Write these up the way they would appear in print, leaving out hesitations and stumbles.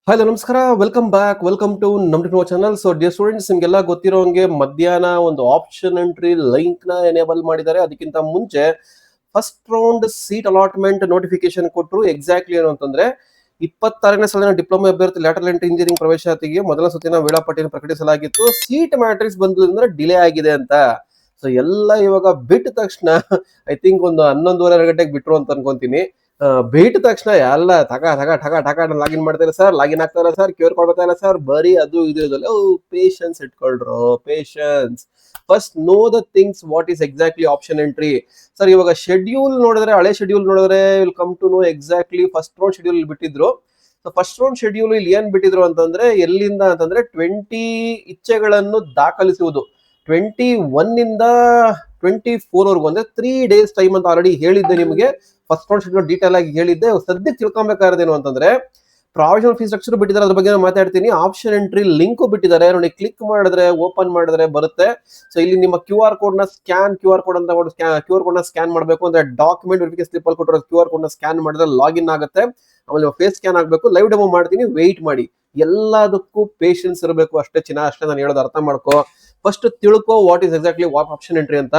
Hello ನಮಸ್ಕಾರ, welcome back, welcome to ನಮ್ದು channel. So dear students, ನಿಮ್ಗೆಲ್ಲ ಗೊತ್ತಿರೋಂಗೆ ಮಧ್ಯಾಹ್ನ ಒಂದು ಆಪ್ಷನ್ ಎಂಟ್ರಿ ಲಿಂಕ್ ನ ಎನೇಬಲ್ ಮಾಡಿದ್ದಾರೆ. ಅದಕ್ಕಿಂತ ಮುಂಚೆ first round seat allotment notification ಕೊಟ್ಟರು. ಎಕ್ಸಾಕ್ಟ್ಲಿ ಏನು ಅಂತಂದ್ರೆ 26ನೇ ಸಾಲಿನ ಡಿಪ್ಲೊಮಾ ಅಭ್ಯರ್ಥಿ ಲ್ಯಾಟರಲ್ ಎಂಟ್ರಿ ಇಂಜಿನಿಯರಿಂಗ್ ಪ್ರವೇಶಾತಿಗೆ ಮೊದಲ ಸುತ್ತಿನ ವೇಳಾಪಟ್ಟಿಯನ್ನು ಪ್ರಕಟಿಸಲಾಗಿತ್ತು. ಸೀಟ್ ಮ್ಯಾಟ್ರಿಕ್ಸ್ ಬಂದ್ರಿಂದ ಡಿಲೇ ಆಗಿದೆ ಅಂತ. ಸೊ ಎಲ್ಲ ಇವಾಗ ಬಿಟ್ಟ ತಕ್ಷಣ ಐ ಥಿಂಕ್ ಒಂದು 11:30 ಗಂಟೆಗೆ ಬಿಟ್ರು ಅಂತ ಅನ್ಕೊಂತೀನಿ. ಬಿಟ್ಟ ತಕ್ಷಣ ಎಲ್ಲ ತಗ ತಗ ಠಗ ಠಗ ಲಾಗಿನ್ ಮಾಡ್ತಾರೆ ಸರ್, ಲಾಗಿನ್ ಆಗ್ತಾರ ಸರ್, ಕ್ಯೂರ್ ಕೊಡ್ತಾ ಇಲ್ಲ ಸರ್, ಬರೀ ಅದು ಇದು ಇದಲ್ಲ. ಪೇಷನ್ಸ್ ಇಟ್ಕೊಳ್ರು, patience. First know the things what is exactly option entry. Sir ಇವಾಗ ಶೆಡ್ಯೂಲ್ ನೋಡಿದ್ರೆ, ಹಳೆ ಶೆಡ್ಯೂಲ್ ನೋಡಿದ್ರೆ will come to know exactly first round schedule ಬಿಟ್ಟಿದ್ರು. ಸೊ ಫಸ್ಟ್ ರೌಂಡ್ ಶೆಡ್ಯೂಲ್ ಇಲ್ಲಿ ಏನ್ ಬಿಟ್ಟಿದ್ರು ಅಂತಂದ್ರೆ, ಎಲ್ಲಿಂದ ಅಂತಂದ್ರೆ 20 ಇಚ್ಛೆಗಳನ್ನು ದಾಖಲಿಸುವುದು 21 ಇಂದ 24 ವರೆಗೂ, ಅಂದ್ರೆ 3 days ಟೈಮ್ ಅಂತ ಆಲ್ರೆಡಿ ಹೇಳಿದ್ದೆ ನಿಮಗೆ. ಫಸ್ಟ್ ರೌಂಡ್ ಶೆಡ್ಯೂಲ್ ಡೀಟೇಲ್ ಆಗಿ ಹೇಳಿದ್ದೆ. ಸದ್ಯಕ್ಕೆ ತಿಳ್ಕೊಬೇಕಾಗಿರೋದೇನು ಅಂತಂದ್ರೆ, ಪ್ರಾವಿಷನಲ್ ಫೀಸ್ ಸ್ಟ್ರಕ್ಚರ್ ಬಿಟ್ಟಿದ್ದಾರೆ, ಅದ್ರ ಬಗ್ಗೆ ಮಾತಾಡ್ತೀನಿ. ಆಪ್ಷನ್ ಎಂಟ್ರಿ ಲಿಂಕ್ ಬಿಟ್ಟಿದ್ದಾರೆ ನೋಡಿ, ಕ್ಲಿಕ್ ಮಾಡಿದ್ರೆ ಓಪನ್ ಮಾಡಿದ್ರೆ ಬರುತ್ತೆ. ಸೊ ಇಲ್ಲಿ ನಿಮ್ಮ ಕ್ಯೂ ಆರ್ ಕೋಡ್ ನ ಸ್ಕ್ಯಾನ್, ಕ್ಯೂ ಆರ್ ಕೋಡ್ ಅಂತ ಕ್ಯೂ ಆರ್ ಕೋಡ್ ನ ಸ್ಕ್ಯಾನ್ ಮಾಡಬೇಕು ಅಂದ್ರೆ ಡಾಕ್ಯುಮೆಂಟ್ ವೆರಿಫಿಕೇಶನ್ ಸ್ಲಿಪ್ ಅಲ್ಲಿ ಕೊಟ್ಟಿರೋ ಕ್ಯೂ ಆರ್ ಕೋಡ್ ನ ಸ್ಕ್ಯಾನ್ ಮಾಡಿದ್ರೆ ಲಾಗಿನ್ ಆಗುತ್ತೆ. ಆಮೇಲೆ ಫೇಸ್ ಸ್ಕ್ಯಾನ್ ಆಗಬೇಕು. ಲೈವ್ ಡೆಮೋ ಮಾಡ್ತೀನಿ, ವೆಯ್ಟ್ ಮಾಡಿ. ಎಲ್ಲದಕ್ಕೂ ಪೇಷನ್ಸ್ ಇರಬೇಕು ಅಷ್ಟೇ ಚಿನ್ನ, ಅಷ್ಟೇ ನಾನು ಹೇಳೋದು ಅರ್ಥ ಮಾಡ್ಕೋ. ಫಸ್ಟ್ ತಿಳ್ಕೋ what is exactly option entry ಅಂತ.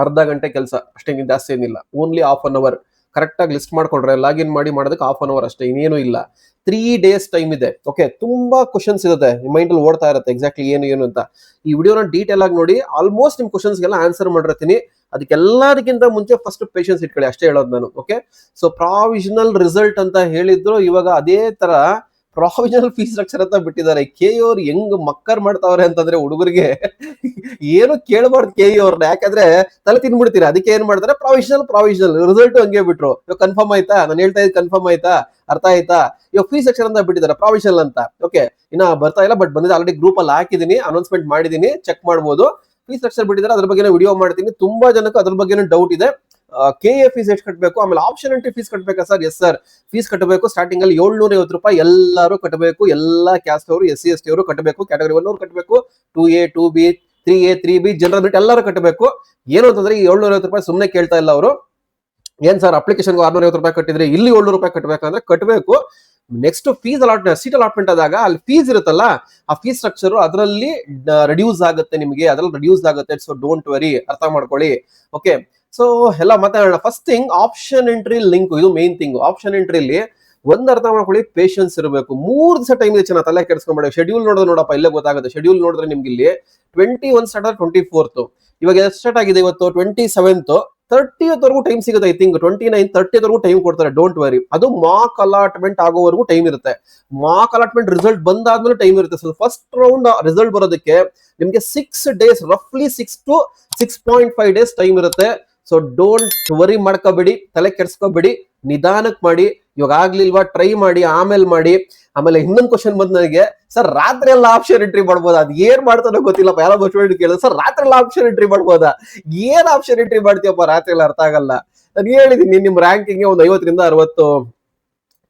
ಅರ್ಧ ಗಂಟೆ ಕೆಲಸ ಅಷ್ಟೇ, ಜಾಸ್ತಿ ಏನಿಲ್ಲ. Only half an hour correct ಆಗಿ ಲಿಸ್ಟ್ ಮಾಡ್ಕೊಂಡ್ರೆ ಲಾಗಿನ್ ಮಾಡಿ ಮಾಡೋದಕ್ಕೆ ಹಾಫ್ ಅನ್ ಅವರ್ ಅಷ್ಟೇ, ಇನ್ನೇನು ಇಲ್ಲ. 3 days ಟೈಮ್ ಇದೆ. ಓಕೆ, ತುಂಬಾ ಕ್ವಶನ್ಸ್ ಇರುತ್ತೆ, ಮೈಂಡ್ ಅಲ್ಲಿ ಓಡ್ತಾ ಇರುತ್ತೆ ಎಕ್ಸಾಕ್ಟ್ಲಿ ಏನು ಅಂತ. ಈ ವಿಡಿಯೋನ ಡೀಟೇಲ್ ಆಗಿ ನೋಡಿ, ಆಲ್ಮೋಸ್ಟ್ ನಿಮ್ ಕ್ವಶನ್ಸ್ಗೆಲ್ಲ ಆನ್ಸರ್ ಮಾಡಿರ್ತೀನಿ. ಅದಕ್ಕೆಲ್ಲದಕ್ಕಿಂತ ಮುಂಚೆ ಫಸ್ಟ್ ಪೇಷನ್ಸ್ ಇಟ್ಕೊಳ್ಳಿ ಅಷ್ಟೇ ಹೇಳೋದು ನಾನು. ಓಕೆ, ಸೊ ಪ್ರಾವಿಷನಲ್ ರಿಸಲ್ಟ್ ಅಂತ ಹೇಳಿದ್ರು, ಇವಾಗ ಅದೇ ತರ ಪ್ರಾವಿಷನಲ್ ಫೀಸ್ ಸ್ಟ್ರಕ್ಚರ್ ಅಂತ ಬಿಟ್ಟಿದ್ದಾರೆ. ಕೆ ಅವ್ರು ಹೆಂಗ್ ಮಕ್ಕರ್ ಮಾಡ್ತಾವ್ರೆ ಅಂತಂದ್ರೆ, ಹುಡುಗರಿಗೆ ಏನು ಕೇಳಬಾರ್ದು ಕೆ ಅವ್ರನ್ನ, ಯಾಕಂದ್ರೆ ತಲೆ ತಿನ್ಬಿಡ್ತೀರಾ. ಅದಕ್ಕೆ ಏನ್ ಮಾಡ್ತಾರೆ, ಪ್ರಾವಿಷನಲ್ ರಿಸಲ್ಟ್ ಹಂಗೆ ಬಿಟ್ರು. ಇವಾಗ ಕನ್ಫರ್ಮ್ ಆಯ್ತಾ, ನಾನು ಹೇಳ್ತಾ ಇದ್ ಕನ್ಫರ್ಮ್ ಆಯ್ತಾ, ಅರ್ಥ ಆಯ್ತಾ? ಇವಾಗ ಫೀಸ್ ಸ್ಟ್ರಕ್ಚರ್ ಅಂತ ಬಿಟ್ಟಿದ್ದಾರೆ, ಪ್ರಾವಿಷನಲ್ ಅಂತ. ಓಕೆ, ಇನ್ನ ಬರ್ತಾ ಇಲ್ಲ, ಬಟ್ ಬಂದಿದೆ. ಆಲ್ರೆಡಿ ಗ್ರೂಪ್ ಅಲ್ಲಿ ಹಾಕಿದೀನಿ, ಅನೌನ್ಸ್ಮೆಂಟ್ ಮಾಡಿದೀನಿ, ಚೆಕ್ ಮಾಡ್ಬೋದು. ಫೀಸ್ ಸ್ಟ್ರಕ್ಚರ್ ಬಿಟ್ಟಿದ್ದಾರೆ, ಅದ್ರ ಬಗ್ಗೆ ವಿಡಿಯೋ ಮಾಡ್ತೀನಿ. ತುಂಬಾ ಜನಕ್ಕೆ ಅದ್ರ ಬಗ್ಗೆ ಡೌಟ್ ಇದೆ. ಕೆ ಎ ಫೀಸ್ ಎಷ್ಟು ಕಟ್ಟಬೇಕು, ಆಮೇಲೆ ಆಪ್ಷನ್ ಎಂಟ್ರಿ ಫೀಸ್ ಕಟ್ಟಬೇಕಾ ಸರ್? ಎಸ್ ಸರ್, ಫೀಸ್ ಕಟ್ಟಬೇಕು. ಸ್ಟಾರ್ಟಿಂಗ್ ಅಲ್ಲಿ 750 ರೂಪಾಯಿ ಎಲ್ಲರೂ ಕಟ್ಟಬೇಕು. ಎಲ್ಲಾ ಕ್ಯಾಸ್ಟ್ ಅವರು, SC ST ಅವರು ಕಟ್ಟಬೇಕು. ಕ್ಯಾಟಗರಿ 1 ಅವರು ಕಟ್ಟಬೇಕು. 2A 2B 3A 3B general ಬಿಟ್ಟು ಎಲ್ಲರೂ ಕಟ್ಟಬೇಕು. ಏನು ಅಂತಂದ್ರೆ, ಈ 750 ರೂಪಾಯಿ ಸುಮ್ಮನೆ ಕೇಳ್ತಾ ಇಲ್ಲ ಅವರು. ಏನ್ ಸರ್ ಅಪ್ಲಿಕೇಶನ್ 650 ರೂಪಾಯಿ ಕಟ್ಟಿದ್ರೆ ಇಲ್ಲಿ 700 ರೂಪಾಯಿ ಕಟ್ಟಬೇಕಂದ್ರೆ ಕಟ್ಟಬೇಕು. Next fees allotment, seat allotment ಆದಾಗ ಅಲ್ಲಿ ಫೀಸ್ ಇರುತ್ತಲ್ಲ, ಆ ಫೀಸ್ ಸ್ಟ್ರಕ್ಚರ್ ಅದರಲ್ಲಿ ರಿಡ್ಯೂಸ್ ಆಗುತ್ತೆ ನಿಮಗೆ, ಅದ್ರಲ್ಲಿ ರಿಡ್ಯೂಸ್ ಆಗುತ್ತೆ. ಸೊ ಡೋಂಟ್ ವರಿ, ಅರ್ಥ ಮಾಡ್ಕೊಳ್ಳಿ. ಓಕೆ, ಸೊ ಎಲ್ಲ ಮಾತಾಡೋಣ. First thing, option entry link, ಇದು ಮೇನ್ ಥಿಂಗ್. ಆಪ್ಷನ್ ಎಂಟ್ರಿಲಿ ಒಂದ್ ಅರ್ಥ ಮಾಡ್ಕೊಳ್ಳಿ, ಪೇಷನ್ಸ್ ಇರಬೇಕು. 3 ದಿವಸ ಟೈಮ್ ಇದೆ, ಚೆನ್ನಾಗಿ ತಲೆ ಕೆಡಿಸ್ಕೊಂಬೇಡಿ. ಶೆಡ್ಯೂಲ್ ನೋಡಿದ್ರೆ ನೋಡಪ್ಪ, ಇಲ್ಲೇ ಗೊತ್ತಾಗುತ್ತೆ. ಶೆಡ್ಯೂಲ್ ನೋಡಿದ್ರೆ ನಿಮ್ಗೆ ಇಲ್ಲಿ 21 ಸ್ಟಾರ್ಟ್ ಆದ್ರೆ 24th, ಇವಾಗ ಎಷ್ಟು ಸ್ಟಾರ್ಟ್ ಆಗಿದೆ ಇವತ್ತು 27th, 30th ವರೆಗೂ ಟೈಮ್ ಸಿಗುತ್ತೆ. ಐ ಥಿಂಕ್ 29 30th ವರೆಗೂ ಟೈಮ್ ಕೊಡ್ತಾರೆ. ಡೋಂಟ್ ವರಿ, ಅದು ಮಾಕ್ ಅಲಾಟ್ಮೆಂಟ್ ಆಗೋವರೆಗೂ ಟೈಮ್ ಇರುತ್ತೆ. ಮಾಕ್ ಅಲಾಟ್ಮೆಂಟ್ ರಿಸಲ್ಟ್ ಬಂದಾದ್ಮೇಲೆ ಟೈಮ್ ಇರುತ್ತೆ. ಸೊ ಫಸ್ಟ್ ರೌಂಡ್ ರಿಸಲ್ಟ್ ಬರೋದಕ್ಕೆ ನಿಮ್ಗೆ 6 days, ರಫ್ಲಿ 6 to 6.5 days ಟೈಮ್ ಇರುತ್ತೆ. ಸೊ ಡೋಂಟ್ ವರಿ ಮಾಡ್ಕೋಬೇಡಿ, ತಲೆ ಕೆಡ್ಸ್ಕೋಬೇಡಿ, ನಿಧಾನಕ್ಕೆ ಮಾಡಿ. ಇವಾಗ ಆಗ್ಲಿಲ್ವಾ, ಟ್ರೈ ಮಾಡಿ, ಆಮೇಲೆ ಮಾಡಿ. ಆಮೇಲೆ ಇನ್ನೊಂದು ಕ್ವಶನ್ ಬಂದ್ ನನಗೆ, ಸರ್ ರಾತ್ರಿ ಎಲ್ಲ ಆಪ್ಷನ್ ಎಂಟ್ರಿ ಮಾಡ್ಬೋದಾ? ಅದ್ ಏನ್ ಮಾಡ್ತಾನೋ ಗೊತ್ತಿಲ್ಲಪ್ಪ. ಯಾರೋ ಬಸ್ ಕೇಳಿದ್ರು, ಸರ್ ರಾತ್ರಿ ಎಲ್ಲ ಆಪ್ಷನ್ ಎಂಟ್ರಿ ಮಾಡ್ಬೋದಾ? ಏನ್ ಆಪ್ಷನ್ ಎಂಟ್ರಿ ಮಾಡ್ತೀಯಪ್ಪ ರಾತ್ರಿ ಎಲ್ಲ, ಅರ್ಥ ಆಗಲ್ಲ. ನಾನು ಹೇಳಿದೀನಿ, ನಿಮ್ ರ್ಯಾಂಕಿಂಗ್ ಒಂದು 50 ರಿಂದ 60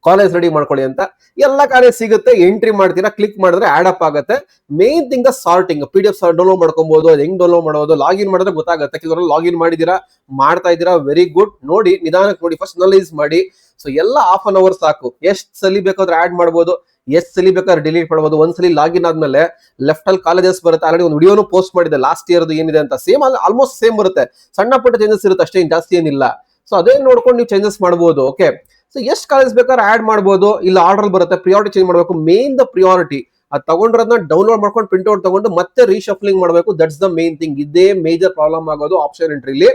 ಕಾಲೇಜ್ ರೆಡಿ ಮಾಡ್ಕೊಳ್ಳಿ ಅಂತ. ಎಲ್ಲ ಕಾಲೇಜ್ ಸಿಗುತ್ತೆ, ಎಂಟ್ರಿ ಮಾಡ್ತೀರಾ, ಕ್ಲಿಕ್ ಮಾಡಿದ್ರೆ ಆಡ್ ಅಪ್ ಆಗುತ್ತೆ. Main thing sorting, PDF download ಮಾಡ್ಕೊಬಹುದು. ಅದು ಹೆಂಗ್ ಡೌನ್ಲೋಡ್ ಮಾಡೋದು, ಲಾಗಿನ್ ಮಾಡಿದ್ರೆ ಗೊತ್ತಾಗುತ್ತೆ. ಕೆಲವರು ಲಾಗಿನ್ ಮಾಡಿದೀರಾ, ಮಾಡ್ತಾ ಇದ್ದೀರಾ, ವೆರಿ ಗುಡ್. ನೋಡಿ, ನಿಧಾನಕ್ಕೆ ನೋಡಿ, ಫಸ್ಟ್ ಅನಲೈಸ್ ಮಾಡಿ. ಸೊ ಎಲ್ಲ ಹಾಫ್ ಅನ್ ಅವರ್ ಸಾಕು. ಎಷ್ಟು ಸಲಿ ಬೇಕಾದ್ರೆ ಆಡ್ ಮಾಡ್ಬೋದು, ಎಷ್ಟು ಸಲಿ ಬೇಕಾದ್ರೆ ಡಿಲೀಟ್ ಮಾಡ್ಬೋದು. ಒಂದ್ಸಲಿ ಲಾಗಿನ್ ಆದ್ಮೇಲೆ ಲೆಫ್ಟ್ ಅಲ್ಲಿ ಕಾಲೇಜಸ್ ಬರುತ್ತೆ. ಆಲ್ರೆಡಿ ಒಂದು ವಿಡಿಯೋನು ಪೋಸ್ಟ್ ಮಾಡಿದೆ ಲಾಸ್ಟ್ ಇಯರ್ದು ಏನಿದೆ ಅಂತ. ಸೇಮ್ ಆಲ್ಮೋಸ್ಟ್ ಸೇಮ್ ಬರುತ್ತೆ, ಸಣ್ಣ ಪುಟ್ಟ ಚೇಂಜಸ್ ಇರುತ್ತೆ ಅಷ್ಟೇ, ಜಾಸ್ತಿ ಏನಿಲ್ಲ. ಸೊ ಅದೇ ನೋಡ್ಕೊಂಡು ನೀವು ಚೇಂಜಸ್ ಮಾಡಬಹುದು. ಓಕೆ, ಸೊ ಎಷ್ಟು ಕಾಲೇಜ್ ಬೇಕಾದ್ರೆ ಆಡ್ ಮಾಡ್ಬೋದು. ಇಲ್ಲ ಆರ್ಡರ್ ಬರುತ್ತೆ, ಪ್ರಿಯಾರಿಟಿ ಚೇಂಜ್ ಮಾಡಬೇಕು. ಮೇನ್ ದ ಪ್ರಿಯಾರಿಟಿ ಅದು ತಗೊಂಡ್ರದನ್ನ ಡೌನ್ಲೋಡ್ ಮಾಡ್ಕೊಂಡು ಪ್ರಿಂಟ್ ಔಟ್ ತಗೊಂಡು ಮತ್ತೆ ರೀಶಫ್ಲಿಂಗ್ ಮಾಡಬೇಕು. That's the main thing. ಇದೇ ಮೇಜರ್ ಪ್ರಾಬ್ಲಮ್ ಆಗೋದು ಆಪ್ಷನ್ ಎಂಟ್ರಿಲಿ.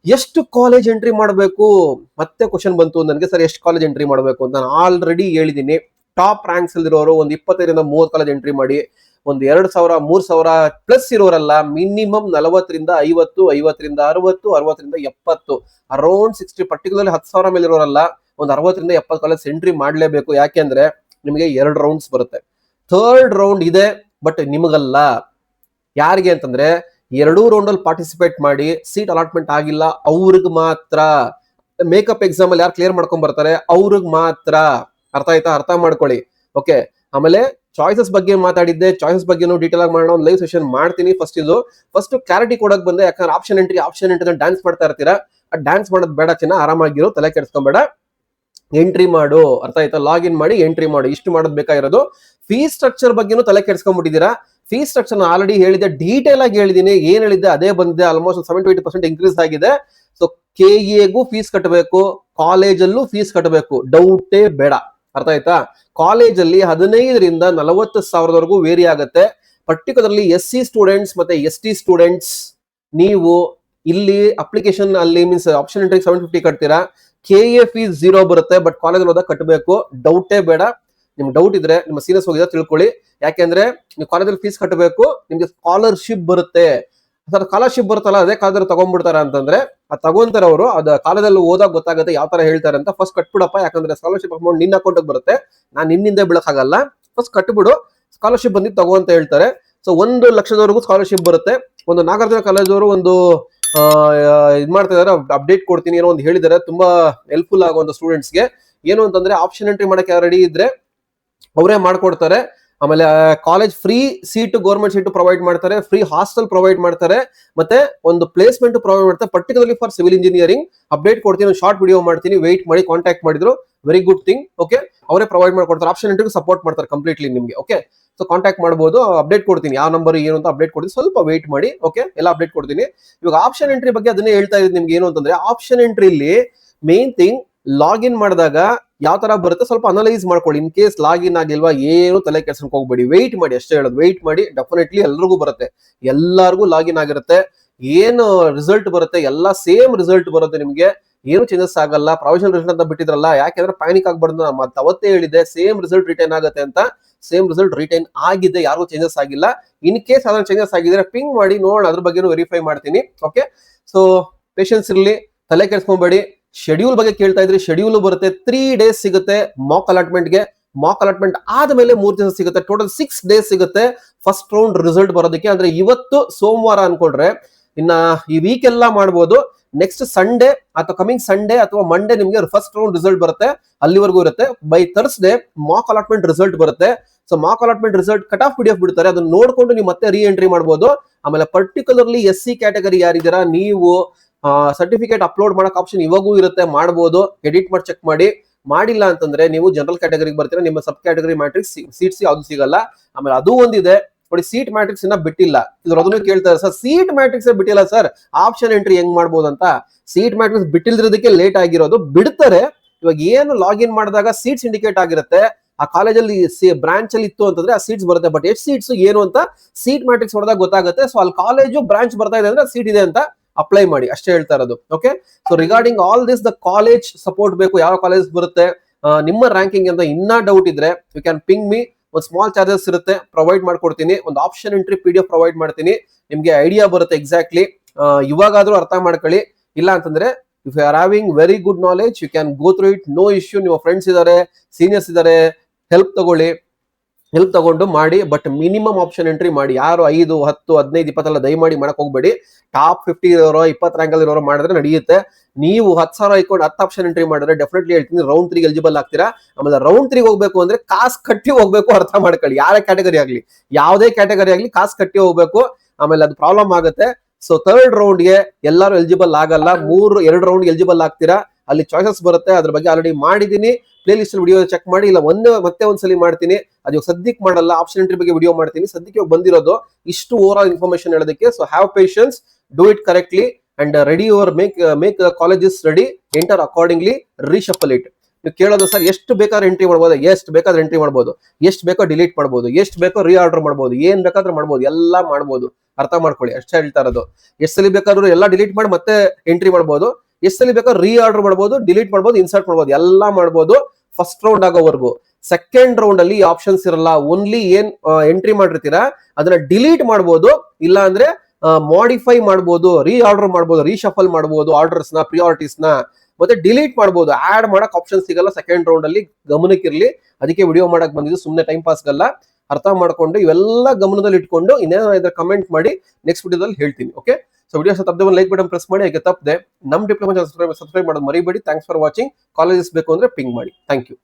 ಎಷ್ಟು ಕಾಲೇಜ್ ಎಂಟ್ರಿ ಮಾಡಬೇಕು ಮತ್ತೆ ಕ್ವಶನ್ ಬಂತು ನನಗೆ, ಸರ್ ಎಷ್ಟು ಕಾಲೇಜ್ ಎಂಟ್ರಿ ಮಾಡಬೇಕು ಅಂತ. ನಾನು ಆಲ್ರೆಡಿ ಹೇಳಿದ್ದೀನಿ, ಟಾಪ್ ರ್ಯಾಂಕ್ಸ್ ಇರೋರು ಒಂದು 25 ರಿಂದ 30 ಕಾಲೇಜ್ ಎಂಟ್ರಿ ಮಾಡಿ. ಒಂದು 2,000 3,000 ಪ್ಲಸ್ ಇರೋರಲ್ಲ, ಮಿನಿಮಮ್ 40 ರಿಂದ 50, 50 ರಿಂದ 60, 60 ರಿಂದ 70, ಅರೌಂಡ್ 60, ಪರ್ಟಿಕ್ಯುಲರ್ಲಿ 10,000 ಮೇಲೆ ಇರೋರಲ್ಲ, ಒಂದು 60 ರಿಂದ 70 ಕಾಲೇಜ್ ಎಂಟ್ರಿ ಮಾಡ್ಲೇಬೇಕು. ಯಾಕೆಂದ್ರೆ ನಿಮಗೆ 2 ರೌಂಡ್ಸ್ ಬರುತ್ತೆ. ಥರ್ಡ್ ರೌಂಡ್ ಇದೆ, ಬಟ್ ನಿಮಗಲ್ಲ. ಯಾರಿಗೆ ಅಂತಂದ್ರೆ, 2 ರೌಂಡ್ ಅಲ್ಲಿ ಪಾರ್ಟಿಸಿಪೇಟ್ ಮಾಡಿ ಸೀಟ್ ಅಲಾಟ್ಮೆಂಟ್ ಆಗಿಲ್ಲ ಅವ್ರಿಗೆ ಮಾತ್ರ. ಮೇಕಪ್ ಎಕ್ಸಾಮ್ ಅಲ್ಲಿ ಯಾರು ಕ್ಲಿಯರ್ ಮಾಡ್ಕೊಂಡ್ ಬರ್ತಾರೆ ಅವ್ರಿಗೆ ಮಾತ್ರ. ಅರ್ಥ ಆಯ್ತಾ? ಅರ್ಥ ಮಾಡ್ಕೊಳ್ಳಿ. ಓಕೆ, ಆಮೇಲೆ ಚಾಯ್ಸಸ್ ಬಗ್ಗೆ ಮಾತಾಡಿದ್ದೆ, ಚಾಯ್ಸಸ್ ಬಗ್ಗೆ ಡೀಟೇಲ್ ಆಗಿ ಮಾಡೋಣ, ಒಂದು ಲೈವ್ ಸೆಷನ್ ಮಾಡ್ತೀನಿ. ಫಸ್ಟ್ ಕ್ಲಾರಿಟಿ ಕೊಡಕ್ ಬಂದೆ. ಯಾಕಂದ್ರೆ ಆಪ್ಷನ್ ಎಂಟ್ರಿ ಡ್ಯಾನ್ಸ್ ಮಾಡ್ತಾ ಇರ್ತೀರಾ, ಆ ಡ್ಯಾನ್ಸ್ ಮಾಡೋದು ಬೇಡ ಚಿನ್ನ, ಆರಾಮಾಗಿರೋ, ತಲೆ ಕೆಡಿಸ್ಕೊಂಬೇಡ. ಎಂಟ್ರಿ ಮಾಡು, ಅರ್ಥ ಆಯ್ತಾ? ಲಾಗಿನ್ ಮಾಡಿ ಎಂಟ್ರಿ ಮಾಡು, ಇಷ್ಟು ಮಾಡೋದು ಬೇಕಾಗಿರೋದು. ಫೀಸ್ ಸ್ಟ್ರಕ್ಚರ್ ಬಗ್ಗೆನೂ ತಲೆ ಕೆಡ್ಸ್ಕೊಂಡ್ಬಿಟ್ಟಿದ್ದೀರಾ. ಫೀಸ್ ಸ್ಟ್ರಕ್ಚರ್ ಆಲ್ರೆಡಿ ಹೇಳಿದೆ, ಡೀಟೇಲ್ ಆಗಿ ಹೇಳಿದೀನಿ. ಏನ್ ಹೇಳಿದ್ದೆ ಅದೇ ಬಂದಿದೆ. ಆಲ್ಮೋಸ್ಟ್ 70-80% ಇನ್ಕ್ರೀಸ್ ಆಗಿದೆ. ಸೊ KA ಫೀಸ್ ಕಟ್ಟಬೇಕು, ಕಾಲೇಜಲ್ಲೂ ಫೀಸ್ ಕಟ್ಟಬೇಕು, ಡೌಟೇ ಬೇಡ. ಅರ್ಥ ಆಯ್ತಾ? ಕಾಲೇಜಲ್ಲಿ 15,000 ರಿಂದ 40,000 ವೇರಿ ಆಗುತ್ತೆ. ಪರ್ಟಿಕ್ಯುಲರ್ಲಿ SC ಸ್ಟೂಡೆಂಟ್ಸ್ ಮತ್ತೆ ST ಸ್ಟೂಡೆಂಟ್ಸ್, ನೀವು ಇಲ್ಲಿ ಅಪ್ಲಿಕೇಶನ್ ಅಲ್ಲಿ means option entry 750 ಕಟ್ತೀರಾ. KA fees 0 ಬರುತ್ತೆ, ಬಟ್ ಕಾಲೇಜ್ ಹೋದಾಗ ಕಟ್ಟಬೇಕು, ಡೌಟೇ ಬೇಡ. ನಿಮ್ಗೆ ಡೌಟ್ ಇದ್ರೆ ನಿಮ್ಮ ಸೀನಿಯರ್ಸ್ ಹೋಗಿದ್ರೆ ತಿಳ್ಕೊಳ್ಳಿ. ಯಾಕೆಂದ್ರೆ ನೀವು ಕಾಲೇಜಲ್ಲಿ ಫೀಸ್ ಕಟ್ಟಬೇಕು, ನಿಮ್ಗೆ ಸ್ಕಾಲರ್ಶಿಪ್ ಬರುತ್ತೆ. ಸ್ಕಾಲರ್ಶಿಪ್ ಬರುತ್ತಲ್ಲ, ಅದೇ ಕಾಲೇಜಲ್ಲಿ ತಗೊಂಡ್ಬಿಡ್ತಾರ ಅಂತಂದ್ರೆ ಅದು ತಗೊಂತಾರೆ ಅವರು. ಅದು ಕಾಲೇಜಲ್ಲಿ ಓದಾಗ ಗೊತ್ತಾಗುತ್ತೆ ಯಾವ ತರ ಹೇಳ್ತಾರೆ ಅಂತ. ಫಸ್ಟ್ ಕಟ್ಬಿಡಪ್ಪ, ಯಾಕಂದ್ರೆ ಸ್ಕಾಲರ್ಶಿಪ್ ಅಮೌಂಟ್ ನಿನ್ನ ಅಕೌಂಟ್ ಬರುತ್ತೆ, ನಾನು ನಿನ್ನಿಂದ ಬೀಳಕ್ಕಾಗಲ್ಲ. ಫಸ್ಟ್ ಕಟ್ಬಿಡು, ಸ್ಕಾಲರ್ಶಿಪ್ ಬಂದಿದ್ದು ತಗೋ ಅಂತ ಹೇಳ್ತಾರೆ. ಸೊ 1 ಲಕ್ಷದವರೆಗೂ ಸ್ಕಾಲರ್ಶಿಪ್ ಬರುತ್ತೆ. ಒಂದು ನಾಗಾರ್ಜುನ ಕಾಲೇಜ್ ಅವರು ಒಂದು ಇದ್ ಮಾಡ್ತಾ ಇದಾರೆ, ಅಪ್ಡೇಟ್ ಕೊಡ್ತೀನಿ ಏನೋ ಒಂದು ಹೇಳಿದ್ದಾರೆ, ತುಂಬಾ ಹೆಲ್ಪ್ಫುಲ್ ಆಗುವಂತ ಸ್ಟೂಡೆಂಟ್ಸ್ಗೆ. ಏನು ಅಂತಂದ್ರೆ ಆಪ್ಷನ್ ಎಂಟ್ರಿ ಮಾಡಕ್ಕೆ ರೆಡಿ ಇದ್ರೆ ಅವರೇ ಮಾಡ್ಕೊಡ್ತಾರೆ. ಆಮೇಲೆ college free seat, government seat provide ಮಾಡ್ತಾರೆ, ಫ್ರೀ ಹಾಸ್ಟೆಲ್ ಪ್ರೊವೈಡ್ ಮಾಡ್ತಾರೆ, ಮತ್ತೆ ಒಂದು ಪ್ಲೇಸ್ಮೆಂಟ್ ಪ್ರೊವೈಡ್ ಮಾಡ್ತಾರೆ, particularly for civil engineering. Update ಕೊಡ್ತೀನಿ, ಒಂದು ಶಾರ್ಟ್ ವಿಡಿಯೋ ಮಾಡ್ತೀನಿ, ವೆಯ್ಟ್ ಮಾಡಿ. ಕಾಂಟ್ಯಾಕ್ಟ್ ಮಾಡಿದ್ರು, ವೆರಿ ಗುಡ್ ಥಿಂಗ್. ಓಕೆ, ಅವರೇ ಪ್ರೊವೈಡ್ ಮಾಡ್ಕೊಡ್ತಾರೆ. ಆಪ್ಷನ್ ಎಂಟ್ರಿಗೆ ಸಪೋರ್ಟ್ ಮಾಡ್ತಾರೆ ಕಂಪ್ಲೀಟ್ಲಿ ನಿಮಗೆ. ಓಕೆ, ಸೊ ಕಾಂಟ್ಯಾಕ್ಟ್ ಮಾಡಬಹುದು. ಅಪ್ಡೇಟ್ ಕೊಡ್ತೀನಿ, ಯಾವ ನಂಬರ್ ಏನು ಅಂತ ಅಪ್ಡೇಟ್ ಕೊಡ್ತೀನಿ, ಸ್ವಲ್ಪ ವೆಯ್ಟ್ ಮಾಡಿ. ಓಕೆ, ಎಲ್ಲ ಅಪ್ಡೇಟ್ ಕೊಡ್ತೀನಿ. ಇವಾಗ ಆಪ್ಷನ್ ಎಂಟ್ರಿ ಬಗ್ಗೆ ಅದನ್ನೇ ಹೇಳ್ತಾ ಇದ್ದೀನಿ ನಿಮ್ಗೆ. ಏನು ಅಂತಂದ್ರೆ ಆಪ್ಷನ್ ಎಂಟ್ರಿಲಿ ಮೇನ್ ಥಿಂಗ್, ಲಾಗಿನ್ ಮಾಡಿದಾಗ ಯಾವ ತರ ಬರುತ್ತೆ ಸ್ವಲ್ಪ ಅನಲೈಸ್ ಮಾಡ್ಕೊಳ್ಳಿ. ಇನ್ ಕೇಸ್ ಲಾಗಿನ್ ಆಗಿಲ್ವಾ ಏನು ತಲೆ ಕೆಡ್ಸಕ್ ಹೋಗ್ಬೇಡಿ, ವೆಯ್ಟ್ ಮಾಡಿ ಅಷ್ಟೇ ಹೇಳೋದು. ವೆಯ್ಟ್ ಮಾಡಿ, ಡೆಫಿನೆಟ್ಲಿ ಎಲ್ರಿಗೂ ಬರುತ್ತೆ, ಎಲ್ಲರಿಗೂ ಲಾಗಿನ್ ಆಗಿರುತ್ತೆ. ಏನು ರಿಸಲ್ಟ್ ಬರುತ್ತೆ ಎಲ್ಲ ಸೇಮ್ ರಿಸಲ್ಟ್ ಬರುತ್ತೆ ನಿಮ್ಗೆ, ಏನು ಚೇಂಜಸ್ ಆಗಲ್ಲ. ಪ್ರಾವಿಷನಲ್ ರಿಸಲ್ಟ್ ಅಂತ ಬಿಟ್ಟಿದ್ರಲ್ಲ, ಯಾಕೆಂದ್ರೆ ಪ್ಯಾನಿಕ್ ಆಗ್ಬಾರ್ದು. ಮತ್ತೆ ಅವತ್ತೇ ಹೇಳಿದೆ ಸೇಮ್ ರಿಸಲ್ಟ್ ರಿಟೈನ್ ಆಗುತ್ತೆ ಅಂತ. ಸೇಮ್ ರಿಸಲ್ಟ್ ರಿಟೈನ್ ಆಗಿದೆ, ಯಾರು ಚೇಂಜಸ್ ಆಗಿಲ್ಲ. ಇನ್ ಕೇಸ್ ಅದನ್ನ ಚೇಂಜಸ್ ಆಗಿದ್ರೆ ಪಿಂಗ್ ಮಾಡಿ ನೋಡೋಣ, ಅದ್ರ ಬಗ್ಗೆ ವೆರಿಫೈ ಮಾಡ್ತೀನಿ. ಓಕೆ, ಸೊ ಪೇಷನ್ಸ್ ಇರ್ಲಿ, ತಲೆ ಕೆಡ್ಸ್ಕೊಂಬೇಡಿ. ಶೆಡ್ಯೂಲ್ ಬಗ್ಗೆ ಕೇಳ್ತಾ ಇದ್ರಿ, ಶೆಡ್ಯೂಲ್ ಬರುತ್ತೆ. 3 days ಸಿಗುತ್ತೆ ಮಾಕ್ ಅಲಾಟ್ಮೆಂಟ್ಗೆ. ಮಾಕ್ ಅಲಾಟ್ಮೆಂಟ್ ಆದ್ಮೇಲೆ 3 ದಿವಸ ಸಿಗುತ್ತೆ. ಟೋಟಲ್ 6 days ಸಿಗುತ್ತೆ ಫಸ್ಟ್ ರೌಂಡ್ ರಿಸಲ್ಟ್ ಬರೋದಕ್ಕೆ. ಅಂದ್ರೆ ಇವತ್ತು ಸೋಮವಾರ ಅನ್ಕೊಂಡ್ರೆ ಇನ್ನ ಈ ವೀಕ್ ಎಲ್ಲ ಮಾಡ್ಬೋದು. ನೆಕ್ಸ್ಟ್ ಸಂಡೇ ಅಥವಾ ಕಮಿಂಗ್ ಸಂಡೇ ಅಥವಾ ಮಂಡೇ ನಿಮ್ಗೆ ಫಸ್ಟ್ ರೌಂಡ್ ರಿಸಲ್ಟ್ ಬರುತ್ತೆ, ಅಲ್ಲಿವರೆಗೂ ಇರುತ್ತೆ. By Thursday mock allotment result ಬರುತ್ತೆ. So mock allotment result cut off PDF ಬಿಡ್ತಾರೆ, ಅದನ್ನ ನೋಡ್ಕೊಂಡು ನೀವು ಮತ್ತೆ ರೀ ಎಂಟ್ರಿ ಮಾಡ್ಬೋದು. ಆಮೇಲೆ ಪರ್ಟಿಕ್ಯುಲರ್ಲಿ SC ಕ್ಯಾಟಗರಿ ಯಾರಿದ್ದೀರಾ ನೀವು, ಸರ್ಟಿಫಿಕೇಟ್ ಅಪ್ಲೋಡ್ ಮಾಡಕ್ ಆಪ್ಷನ್ ಇವಾಗೂ ಇರುತ್ತೆ, ಮಾಡ್ಬೋದು. ಎಡಿಟ್ ಮಾಡಿ ಚೆಕ್ ಮಾಡಿ. ಮಾಡಿಲ್ಲ ಅಂತಂದ್ರೆ ನೀವು ಜನರಲ್ ಕ್ಯಾಟಗರಿಗೆ ಬರ್ತೀರಾ, ನಿಮ್ಮ ಸಬ್ ಕ್ಯಾಟಗರಿ ಮ್ಯಾಟ್ರಿಕ್ಸ್ ಸೀಟ್ಸ್ ಯಾವ್ದು ಸಿಗಲ್ಲ. ಆಮೇಲೆ ಅದು ಒಂದಿದೆ ನೋಡಿ, ಸೀಟ್ ಮ್ಯಾಟ್ರಿಕ್ಸ್ ಇನ್ನ ಬಿಟ್ಟಿಲ್ಲ. ಇದ್ರ ಅದನ್ನು ಕೇಳ್ತಾರೆ, ಸರ್ ಸೀಟ್ ಮ್ಯಾಟ್ರಿಕ್ಸ್ ಬಿಟ್ಟಿಲ್ಲ ಸರ್, ಆಪ್ಷನ್ ಎಂಟ್ರಿ ಹೆಂಗ್ ಮಾಡ್ಬೋದು ಅಂತ. ಸೀಟ್ ಮ್ಯಾಟ್ರಿಕ್ಸ್ ಬಿಟ್ಟಿಲ್ದಿರೋದಕ್ಕೆ ಲೇಟ್ ಆಗಿರೋದು, ಬಿಡ್ತಾರೆ. ಇವಾಗ ಏನು ಲಾಗಿನ್ ಮಾಡಿದಾಗ ಸೀಟ್ಸ್ ಇಂಡಿಕೇಟ್ ಆಗಿರುತ್ತೆ, ಆ ಕಾಲೇಜಲ್ಲಿ ಬ್ರಾಂಚ್ ಅಲ್ಲಿ ಇತ್ತು ಅಂತಂದ್ರೆ ಆ ಸೀಟ್ಸ್ ಬರುತ್ತೆ. ಬಟ್ ಎಷ್ಟು ಸೀಟ್ಸ್ ಏನು ಅಂತ ಸೀಟ್ ಮ್ಯಾಟ್ರಿಕ್ಸ್ ಹೊಡೆದಾಗ ಗೊತ್ತಾಗುತ್ತೆ. ಸೊ ಅಲ್ಲಿ ಕಾಲೇಜು ಬ್ರಾಂಚ್ ಬರ್ತಾ ಇದೆ ಅಂದ್ರೆ ಸೀಟ್ ಇದೆ ಅಂತ ಅಪ್ಲೈ ಮಾಡಿ, ಅಷ್ಟೇ ಹೇಳ್ತಾ ಇರೋದು. Okay, so regarding all this the college support ಬೇಕು, ಯಾವ ಕಾಲೇಜ್ ಬರುತ್ತೆ, ನಿಮ್ಮ ರ್ಯಾಂಕಿಂಗ್ ಅಂತ ಇನ್ನ ಡೌಟ್ ಇದ್ರೆ ಯು ಕ್ಯಾನ್ ಪಿಂಗ್ ಮೀ. ಒಂದು ಸ್ಮಾಲ್ ಚಾರ್ಜಸ್ ಇರುತ್ತೆ, ಪ್ರೊವೈಡ್ ಮಾಡ್ಕೊಡ್ತೀನಿ. ಒಂದು ಆಪ್ಷನ್ ಎಂಟ್ರಿ PDF ಪ್ರೊವೈಡ್ ಮಾಡ್ತೀನಿ, ನಿಮ್ಗೆ ಐಡಿಯಾ ಬರುತ್ತೆ ಎಕ್ಸಾಕ್ಟ್ಲಿ. ಇವಾಗಾದ್ರೂ ಅರ್ಥ ಮಾಡ್ಕೊಳ್ಳಿ. ಇಲ್ಲ ಅಂತಂದ್ರೆ if you are having very good knowledge you can go through it, no issue. ನಿಮ್ಮ ಫ್ರೆಂಡ್ಸ್ ಇದಾರೆ, ಸೀನಿಯರ್ಸ್ ಇದಾರೆ, ಹೆಲ್ಪ್ ತಗೊಂಡು ಮಾಡಿ. ಬಟ್ ಮಿನಿಮಮ್ ಆಪ್ಷನ್ ಎಂಟ್ರಿ ಮಾಡಿ. ಯಾರು 5, 10, 15, 20 ದಯಮಾಡಿ ಮಾಡಕ್ ಹೋಗ್ಬೇಡಿ. ಟಾಪ್ 50 ಇರೋರು, 20 ರ್ಯಾಂಕ್ ಅಲ್ಲಿ ಇರೋರು ಮಾಡಿದ್ರೆ ನಡೆಯುತ್ತೆ. ನೀವು 10,000 ಇಟ್ಕೊಂಡು 10 ಆಪ್ಷನ್ ಎಂಟ್ರಿ ಮಾಡಿದ್ರೆ ಡೆಫಿನೆಟ್ಲಿ ಹೇಳ್ತೀನಿ ರೌಂಡ್ 3 ಎಲಿಜಿಬಲ್ ಆಗ್ತೀರಾ. ಆಮೇಲೆ ರೌಂಡ್ 3 ಹೋಗ್ಬೇಕು ಅಂದ್ರೆ ಕಾಸ್ ಕಟ್ಟಿ ಹೋಗ್ಬೇಕು, ಅರ್ಥ ಮಾಡ್ಕೊಳ್ಳಿ. ಯಾರೇ ಕ್ಯಾಟಗರಿ ಆಗ್ಲಿ, ಯಾವುದೇ ಕ್ಯಾಟಗರಿ ಆಗ್ಲಿ, ಕಾಸ್ ಕಟ್ಟಿ ಹೋಗ್ಬೇಕು. ಆಮೇಲೆ ಅದು ಪ್ರಾಬ್ಲಮ್ ಆಗುತ್ತೆ. ಸೊ 3rd ರೌಂಡ್ಗೆ ಎಲ್ಲರೂ ಎಲಿಜಿಬಲ್ ಆಗಲ್ಲ, 2 ರೌಂಡ್ ಎಲಿಜಿಬಲ್ ಆಗ್ತೀರಾ. ಅಲ್ಲಿ ಚಾಯ್ಸಸ್ ಬರುತ್ತೆ, ಅದ್ರ ಬಗ್ಗೆ ಆಲ್ರೆಡಿ ಮಾಡಿದೀನಿ. ಪ್ಲೇ ಲಿಸ್ಟ್ ವಿಡಿಯೋ ಚೆಕ್ ಮಾಡಿ, ಇಲ್ಲ ಮತ್ತೆ ಒಂದ್ಸಲಿ ಮಾಡ್ತೀನಿ. ಅದು ಸದ್ಯಕ್ಕೆ ಮಾಡಲ್ಲ, ಆಪ್ಷನ್ ಎಂಟ್ರಿ ಬಗ್ಗೆ ವಿಡಿಯೋ ಮಾಡ್ತೀನಿ. ಸದ್ಯಕ್ಕೆ ಬಂದಿರೋದು ಇಷ್ಟು ಓವರ್ ಆಲ್ ಇನ್ಫಾರ್ಮೇಶನ್ ಹೇಳೋದಕ್ಕೆ. So have patience, do it correctly and ready your make colleges ready, enter accordingly, reshuffle it. ನೀವು ಕೇಳೋದು ಸರ್ ಎಷ್ಟು ಬೇಕಾದ್ರೆ ಎಂಟ್ರಿ ಮಾಡ್ಬೋದು, ಎಷ್ಟು ಬೇಕಾದ್ರೆ ಎಂಟ್ರಿ ಮಾಡ್ಬೋದು, ಎಷ್ಟು ಬೇಕೋ ಡಿಲೀಟ್ ಮಾಡ್ಬೋದು, ಎಷ್ಟು ಬೇಕೋ ರೀಆರ್ಡರ್ ಮಾಡ್ಬೋದು, ಏನ್ ಬೇಕಾದ್ರೂ ಮಾಡ್ಬೋದು, ಎಲ್ಲ ಮಾಡ್ಬೋದು. ಅರ್ಥ ಮಾಡ್ಕೊಳ್ಳಿ, ಅಷ್ಟೇ ಹೇಳ್ತಾ ಇರೋದು. ಎಷ್ಟು ಸಲ ಬೇಕಾದ್ರೂ ಎಲ್ಲ ಡಿಲೀಟ್ ಮಾಡಿ ಮತ್ತೆ ಎಂಟ್ರಿ ಮಾಡ್ಬೋದು, ಎಷ್ಟು ಸಲ ಬೇಕಾದ್ರೂ ರೀಆರ್ಡರ್ ಮಾಡ್ಬೋದು, ಡಿಲೀಟ್ ಮಾಡ್ಬೋದು, ಇನ್ಸರ್ಟ್ ಮಾಡ್ಬೋದು, ಎಲ್ಲ ಮಾಡ್ಬೋದು ಫಸ್ಟ್ ರೌಂಡ್ ಆಗೋವರೆಗೂ. ಸೆಕೆಂಡ್ ರೌಂಡ್ ಅಲ್ಲಿ ಆಪ್ಷನ್ಸ್ ಇರಲ್ಲ, ಓನ್ಲಿ ಏನ್ ಎಂಟ್ರಿ ಮಾಡಿರ್ತೀರಾ ಅದನ್ನ ಡಿಲೀಟ್ ಮಾಡ್ಬೋದು, ಇಲ್ಲ ಅಂದ್ರೆ ಮಾಡಿಫೈ ಮಾಡ್ಬೋದು, ರೀಆರ್ಡರ್ ಮಾಡ್ಬೋದು, ರೀಶಫಲ್ ಮಾಡ್ಬೋದು, ಆರ್ಡರ್ಸ್ ನ, ಪ್ರಿಯಾರಿಟೀಸ್ ನ, ಮತ್ತೆ ಡಿಲೀಟ್ ಮಾಡ್ಬೋದು. ಆಡ್ ಮಾಡಕ್ ಆಪ್ಷನ್ ಸಿಗಲ್ಲ ಸೆಕೆಂಡ್ ರೌಂಡ್ ಅಲ್ಲಿ, ಗಮನಕ್ಕಿರ್ಲಿ. ಅದಕ್ಕೆ ವಿಡಿಯೋ ಮಾಡಕ್ ಬಂದಿದ್ದು, ಸುಮ್ಮನೆ ಟೈಮ್ ಪಾಸ್ಗಲ್ಲ. ಅರ್ಥ ಮಾಡ್ಕೊಂಡು ಇವೆಲ್ಲ ಗಮನದಲ್ಲಿ ಇಟ್ಕೊಂಡು ಇನ್ನೇನೋ ಇದ್ರೆ ಕಮೆಂಟ್ ಮಾಡಿ, ನೆಕ್ಸ್ಟ್ ವಿಡಿಯೋದಲ್ಲಿ ಹೇಳ್ತೀನಿ. ಓಕೆ, ಸೊ ವಿಡಿಯೋ ತಪ್ಪದೆ ಒಂದು ಲೈಕ್ ಬಟನ್ ಪ್ರೆಸ್ ಮಾಡಿ. ಹಾಗೆ ತಪ್ಪದೆ ನಮ್ಮ ಡಿಪ್ಲೊಮಾ ಸಬ್ಸ್ಕ್ರೈಬ್ ಮಾಡೋದು ಮರಿಬೇಡಿ. Thanks for watching. ಕಾಲೇಜಸ್ ಬೇಕು ಅಂದ್ರೆ ಪಿಂಗ್ ಮಾಡಿ. Thank you.